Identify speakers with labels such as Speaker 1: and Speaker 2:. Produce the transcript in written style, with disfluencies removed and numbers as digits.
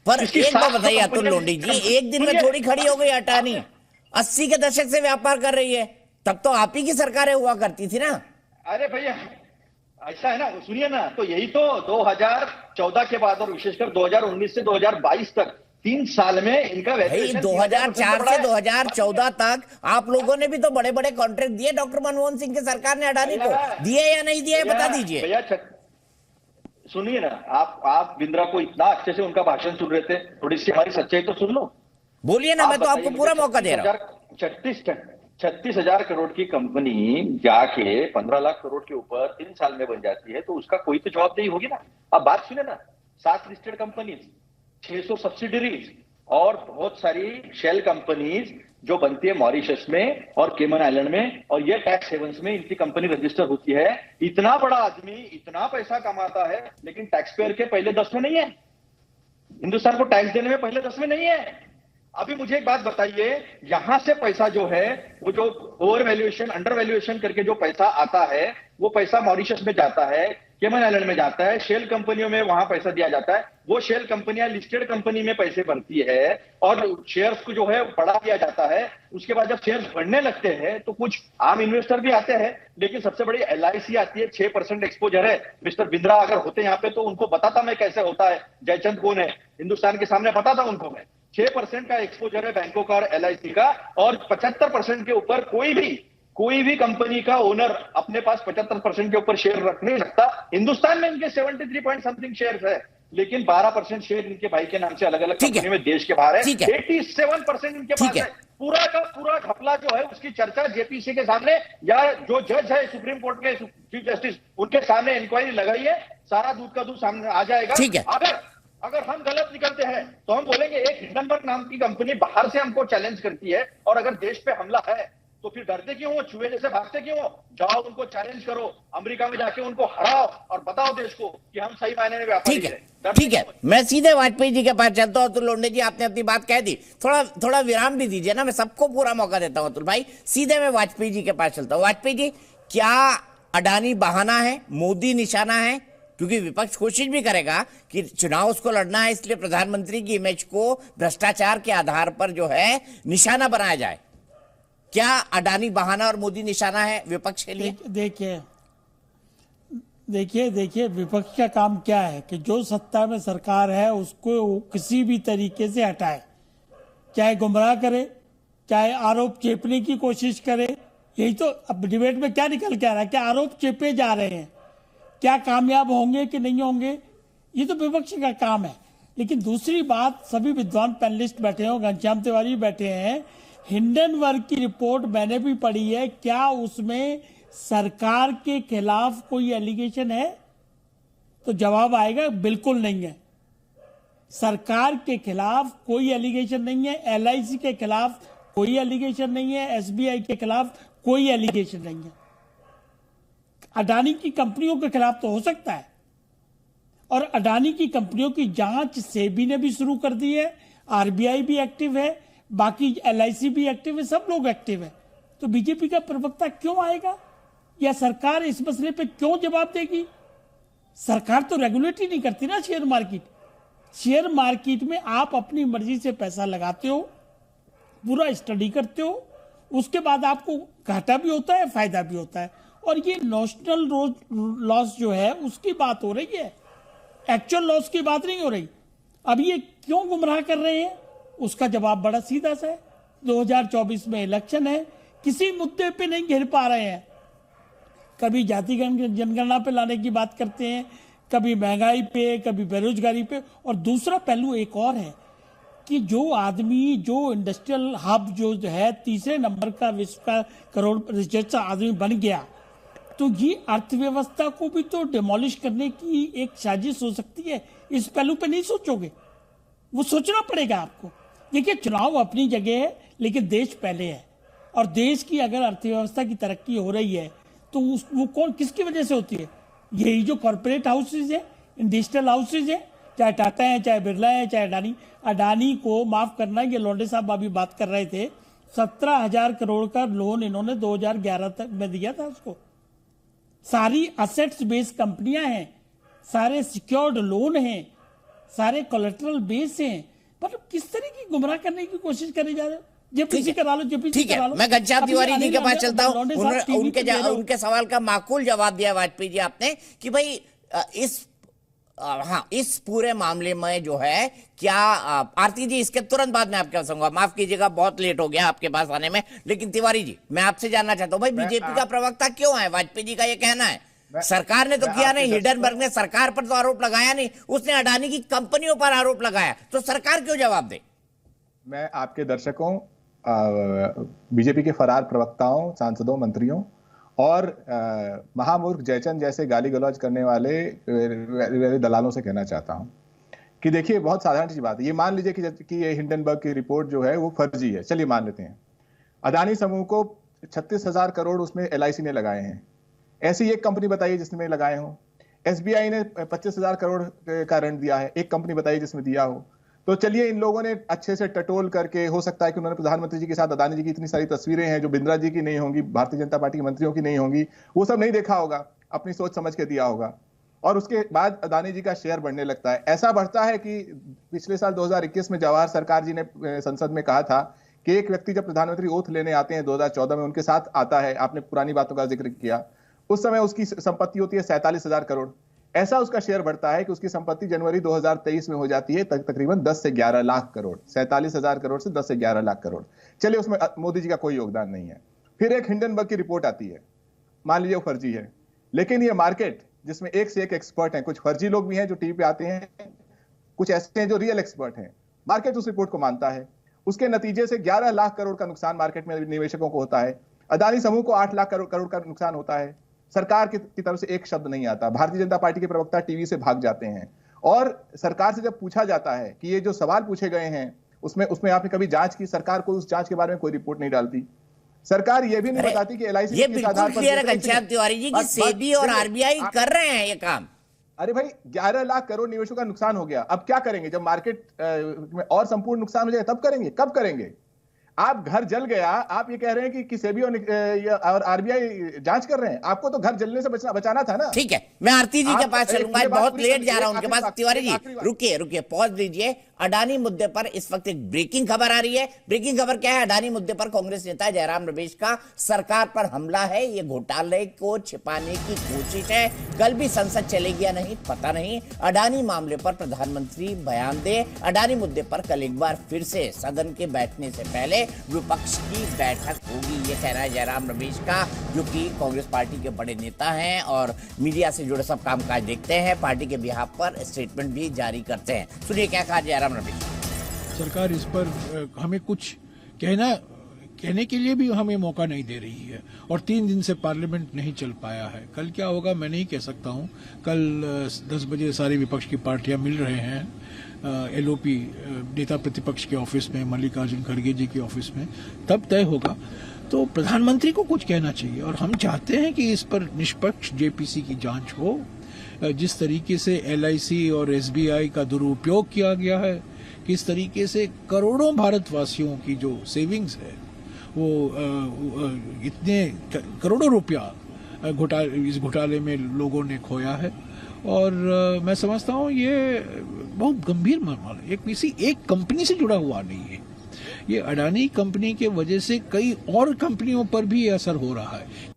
Speaker 1: पर
Speaker 2: इसकी
Speaker 1: एक बात
Speaker 2: 700
Speaker 1: बताइए अतुल
Speaker 2: कंपनियां
Speaker 1: लोंढी जी, एक दिन में
Speaker 2: सुनिए,
Speaker 1: थोड़ी खड़ी हो गई अटानी। 80 के दशक से व्यापार कर रही है, तब तो आप ही की सरकारें हुआ करती थी ना।
Speaker 2: अरे भैया ऐसा है ना, सुनिए ना, तो यही तो 2014 के बाद और विशेषकर 2019 से 2022 तक 3 साल में इनका
Speaker 1: भाई
Speaker 2: वैल्यूएशन 3000% से
Speaker 1: 2004
Speaker 2: बढ़ा
Speaker 1: से
Speaker 2: है। बात सुनिए
Speaker 1: 2014 तक आप लोगों ने भी तो बड़े बड़े कॉन्ट्रैक्ट दिए डॉक्टर मनमोहन सिंह की सरकार ने अडानी
Speaker 2: भैया,
Speaker 1: को, दिए या नहीं दिए
Speaker 2: भैया
Speaker 1: बता दीजिए।
Speaker 2: भैया सुनिए ना, आप बिंद्रा को इतना अच्छे से उनका भाषण सुन रहे थे, थोड़ी सी हमारी सच्चाई तो सुन लो।
Speaker 1: बोलिए ना,
Speaker 2: आप
Speaker 1: मैं तो
Speaker 2: बताइए
Speaker 1: आपको
Speaker 2: मुझे,
Speaker 1: पूरा मौका दे रहा हूं।
Speaker 2: 36,000 करोड़ की कंपनी जाके 15 लाख करोड़ के ऊपर 3 साल में बन जाती है, तो उसका कोई तो जवाबदेही होगी ना। अब बात सुने ना, 7 लिस्टेड कंपनीज, 600 सब्सिडरीज और बहुत सारी शेल कंपनीज जो बनती है मॉरिशस में और केमन आइलैंड में, और ये टैक्स हेवंस में इनकी कंपनी रजिस्टर होती है। इतना बड़ा आदमी इतना पैसा कमाता है, लेकिन टैक्स पेयर के पहले 10 में नहीं है, हिंदुस्तान को टैक्स देने में पहले 10 में नहीं है। अभी मुझे एक बात बताइए, यहां से पैसा जो है, वो जो ओवर वैल्यूएशन अंडर वैल्यूएशन करके जो पैसा आता है, वो पैसा मॉरिशस में जाता है, केमन आइलैंड में जाता है, शेल कंपनियों में वहां पैसा दिया जाता है। वो शेल कंपनियां लिस्टेड कंपनी में पैसे भरती है और शेयर्स को जो है बढ़ा दिया जाता है। उसके बाद जब शेयर्स बढ़ने लगते हैं तो कुछ आम इन्वेस्टर भी आते हैं, लेकिन सबसे बड़ी LIC आती है, 6% एक्सपोजर है। मिस्टर बिंद्रा अगर होते यहाँ पे तो उनको बताता मैं कैसे होता है, जयचंद कौन है, हिंदुस्तान के सामने बताता उनको मैं। 6% का एक्सपोजर है बैंकों का और LIC का, और 75% के ऊपर कोई भी कंपनी का ओनर अपने पास 75% के ऊपर शेयर रख नहीं सकता। हिंदुस्तान में इनके 73 पॉइंट समथिंग शेयर है, लेकिन 12% शेयर इनके भाई के नाम से अलग अलग कंपनी में देश के बाहर है। 87% इनके पास है। पूरा का पूरा घपला जो है उसकी चर्चा JPC के सामने, या जो जज है सुप्रीम कोर्ट के चीफ जस्टिस, उनके सामने इंक्वायरी लगाई है, सारा दूध का दूध सामने आ जाएगा। अगर हम गलत निकलते हैं तो हम बोलेंगे एक हिंडनबर्ग नाम की कंपनी बाहर से हमको चैलेंज करती है, और अगर देश पे हमला है तो फिर डरते क्यों हो, चूहे जैसे भागते क्यों हो? जाओ उनको चैलेंज करो, अमेरिका में जाके उनको हराओ और बताओ देश को कि हम सही मायने में व्यापारी हैं।
Speaker 1: ठीक है, मैं सीधे वाजपेयी जी के पास चलता हूं। अतुल लोंढे जी, आपने अपनी बात कह दी, थोड़ा विराम भी दीजिए ना, मैं सबको पूरा मौका देता हूं। अतुल भाई, सीधे मैं वाजपेयी जी के पास चलता हूं। वाजपेयी जी, क्या अडानी बहाना है, मोदी निशाना है? क्योंकि विपक्ष कोशिश भी करेगा कि चुनाव उसको लड़ना है, इसलिए प्रधानमंत्री की इमेज को भ्रष्टाचार के आधार पर जो है निशाना बनाया जाए। क्या अडानी बहाना और मोदी निशाना है विपक्ष के लिए?
Speaker 3: देखिए विपक्ष का काम क्या है कि जो सत्ता में सरकार है उसको किसी भी तरीके से हटाए, चाहे गुमराह करे, चाहे आरोप चेपने की कोशिश करे। यही तो अब डिबेट में क्या निकल के आ रहा है, क्या आरोप चेपे जा रहे हैं, क्या कामयाब होंगे कि नहीं होंगे, ये तो विपक्ष का काम है। लेकिन दूसरी बात, सभी विद्वान पैनलिस्ट बैठे हैं, घनश्याम तिवारी बैठे हैं, हिंडनबर्ग की रिपोर्ट मैंने भी पढ़ी है, क्या उसमें सरकार के खिलाफ कोई एलिगेशन है? तो जवाब आएगा बिल्कुल नहीं है। सरकार के खिलाफ कोई एलिगेशन नहीं है, LIC के खिलाफ कोई एलिगेशन नहीं है, SBI के खिलाफ कोई एलिगेशन नहीं है। अडानी की कंपनियों के खिलाफ तो हो सकता है, और अडानी की कंपनियों की जांच सेबी ने भी शुरू कर दी है, RBI भी एक्टिव है, बाकी LIC भी एक्टिव है, सब लोग एक्टिव है। तो बीजेपी का प्रवक्ता क्यों आएगा, या सरकार इस मसले पे क्यों जवाब देगी? सरकार तो रेगुलेट ही नहीं करती ना शेयर मार्केट। शेयर मार्केट में आप अपनी मर्जी से पैसा लगाते हो, पूरा स्टडी करते हो, उसके बाद आपको घाटा भी होता है, फायदा भी होता है। और ये नॉशनल लॉस जो है उसकी बात हो रही है, एक्चुअल लॉस की बात नहीं हो रही। अब ये क्यों गुमराह कर रहे हैं, उसका जवाब बड़ा सीधा सा है। 2024 में इलेक्शन है, किसी मुद्दे पे नहीं घेर पा रहे हैं। कभी जाति जनगणना पे लाने की बात करते हैं, कभी महंगाई पे, कभी बेरोजगारी पे। और दूसरा पहलू एक और है कि जो आदमी, जो इंडस्ट्रियल हब जो है, तीसरे नंबर का विश्व का करोड़ रिसर्च आदमी बन गया, तो ये अर्थव्यवस्था को भी तो डिमोलिश करने की एक साजिश हो सकती है। इस पहलू पे नहीं सोचोगे, वो सोचना पड़ेगा आपको। देखिए, चुनाव अपनी जगह है, लेकिन देश पहले है। और देश की अगर अर्थव्यवस्था की तरक्की हो रही है तो वो कौन, किसकी वजह से होती है? यही जो कॉर्पोरेट हाउसेज है, इंडस्ट्रियल हाउसेज है, चाहे टाटा है, चाहे बिरला है, चाहे अडानी। अडानी को माफ करना, ये लोंढे साहब अभी बात कर रहे थे, 17,000 करोड़ का लोन इन्होंने 2011 तक में दिया था उसको। सारी असेट्स बेस्ड कंपनियां हैं, सारे सिक्योर्ड लोन हैं, सारे कोलेटरल बेस हैं, मतलब किस तरह की गुमराह करने की कोशिश करी जा रहे हैं। जेपीसी करा लो, जेपीसी
Speaker 1: ठीक
Speaker 3: करा
Speaker 1: है,
Speaker 3: लो।
Speaker 1: मैं घनश्याम
Speaker 3: अभी
Speaker 1: तिवारी जी
Speaker 3: अनिल
Speaker 1: के पास
Speaker 3: लौंडे-
Speaker 1: चलता हूँ।
Speaker 3: लौंडे साहब टीवी पे दे रहे हो।
Speaker 1: उनके सवाल का माकूल जवाब दिया वाजपेयी जी आपने कि भाई इस पूरे मामले में जो है क्या आरती जी, इसके तुरंत बाद मैं आपके पास आऊंगा, माफ कीजिएगा बहुत लेट हो गया आपके पास आने में, लेकिन तिवारी जी मैं आपसे जानना चाहता हूं भाई बीजेपी का प्रवक्ता क्यों है? वाजपेयी जी का ये कहना है सरकार ने तो किया नहीं, हिडनबर्ग ने सरकार पर तो आरोप लगाया नहीं, उसने अडानी की कंपनियों पर आरोप लगाया, तो सरकार क्यों जवाब दे?
Speaker 4: मैं आपके दर्शकों, बीजेपी के फरार प्रवक्ताओं, सांसदों, मंत्रियों और महामूर्ख जयचंद जैसे गाली गलौज करने वाले दलालों से कहना चाहता हूं कि देखिए बहुत साधारण सी बात है। ये मान लीजिए कि ये हिंडनबर्ग की रिपोर्ट जो है वो फर्जी है, चलिए मान लेते हैं। अदानी समूह को 36,000 करोड़ उसमें LIC ने लगाए हैं, ऐसी एक कंपनी बताइए जिसमें लगाए हो। SBI ने 25,000 करोड़ का ऋण दिया है, एक कंपनी बताइए जिसमें दिया हो। तो चलिए इन लोगों ने अच्छे से टटोल करके, हो सकता है कि उन्होंने प्रधानमंत्री जी के साथ अदानी जी की इतनी सारी तस्वीरें हैं जो बिंद्रा जी की नहीं होंगी, भारतीय जनता पार्टी के मंत्रियों की नहीं होंगी, वो सब नहीं देखा होगा, अपनी सोच समझ के दिया होगा, और उसके बाद अदानी जी का शेयर बढ़ने लगता है। ऐसा बढ़ता है कि पिछले साल 2021 में जवाहर सरकार जी ने संसद में कहा था कि एक व्यक्ति जब प्रधानमंत्री ओथ लेने आते हैं 2014 में, उनके साथ आता है, आपने पुरानी बातों का जिक्र किया, उस समय उसकी संपत्ति होती है 47,000 करोड़। ऐसा उसका शेयर बढ़ता है कि उसकी संपत्ति जनवरी 2023 में हो जाती है तकरीबन 10 से 11 लाख करोड़, 47,000 करोड़ से 10 से 11 लाख करोड़। चलिए उसमें मोदी जी का कोई योगदान नहीं है। फिर एक हिंडनबर्ग की रिपोर्ट आती है, मान लीजिए वो फर्जी है, लेकिन ये मार्केट जिसमें एक से एक एक्सपर्ट हैं, कुछ फर्जी लोग भी हैं जो टीवी पे आते हैं, कुछ ऐसे हैं जो रियल एक्सपर्ट हैं, मार्केट उस रिपोर्ट को मानता है। उसके नतीजे से 11 लाख करोड़ का नुकसान मार्केट में निवेशकों को होता है। अदानी समूह को 8 लाख करोड़ का नुकसान होता है। सरकार की तरफ से एक शब्द नहीं आता। भारतीय जनता पार्टी के प्रवक्ता टीवी से भाग जाते हैं, और सरकार से जब पूछा जाता है कि ये जो सवाल पूछे गए हैं उसमें आपने कभी जांच की, सरकार को उस जांच के बारे में कोई रिपोर्ट नहीं डालती। सरकार ये भी नहीं बताती कि LIC
Speaker 1: ये बिल्कुल क्लियर है घनश्याम तिवारी जी कि सेबी और RBI कर रहे हैं ये काम।
Speaker 4: अरे भाई 11 लाख करोड़ निवेशों का नुकसान हो गया, अब क्या करेंगे? जब मार्केट में और संपूर्ण नुकसान हो जाए तब करेंगे? कब करेंगे? आप घर जल गया, आप ये कह रहे हैं कि सेबी और RBI जांच कर रहे हैं, आपको तो घर जलने से बचाना था ना।
Speaker 1: ठीक है, मैं आरती जी के पास चलूंगा, बहुत लेट जा रहा हूं उनके पास। तिवारी जी रुकिए, पॉज दीजिए। अडानी मुद्दे पर इस वक्त एक ब्रेकिंग खबर आ रही है। ब्रेकिंग खबर क्या है? अडानी मुद्दे पर कांग्रेस नेता जयराम रमेश का सरकार पर हमला है, ये घोटाले को छिपाने की कोशिश है। कल भी संसद चलेगी या नहीं पता नहीं। अडानी मामले पर प्रधानमंत्री बयान दे। अडानी मुद्दे पर कल एक बार फिर से सदन के बैठने से पहले विपक्ष की बैठक होगी, ये कह रहा है जयराम रमेश का, जो कि कांग्रेस पार्टी के बड़े नेता हैं और मीडिया से जुड़े सब कामकाज देखते हैं, पार्टी के बिहाफ पर स्टेटमेंट भी जारी करते हैं। सुनिए क्या कहा जयराम रमेश।
Speaker 5: सरकार इस पर हमें कुछ कहने के लिए भी हमें मौका नहीं दे रही है, और 3 दिन से पार्लियामेंट नहीं चल पाया है। कल क्या होगा मैं नहीं कह सकता हूं। कल 10 बजे सारी विपक्ष की पार्टियां मिल रहे हैं LOP नेता प्रतिपक्ष के ऑफिस में, मल्लिकार्जुन खड़गे जी के ऑफिस में, तब तय होगा। तो प्रधानमंत्री को कुछ कहना चाहिए, और हम चाहते हैं कि इस पर निष्पक्ष JPC की जांच हो। जिस तरीके से LIC और SBI का दुरुपयोग किया गया है, किस तरीके से करोड़ों भारतवासियों की जो सेविंग्स है वो इतने करोड़ों रुपया इस घोटाले में लोगों ने खोया है, और मैं समझता हूँ ये बहुत गंभीर मामला है। ये किसी एक कंपनी से जुड़ा हुआ नहीं है, ये अडानी कंपनी के वजह से कई और कंपनियों पर भी असर हो रहा है।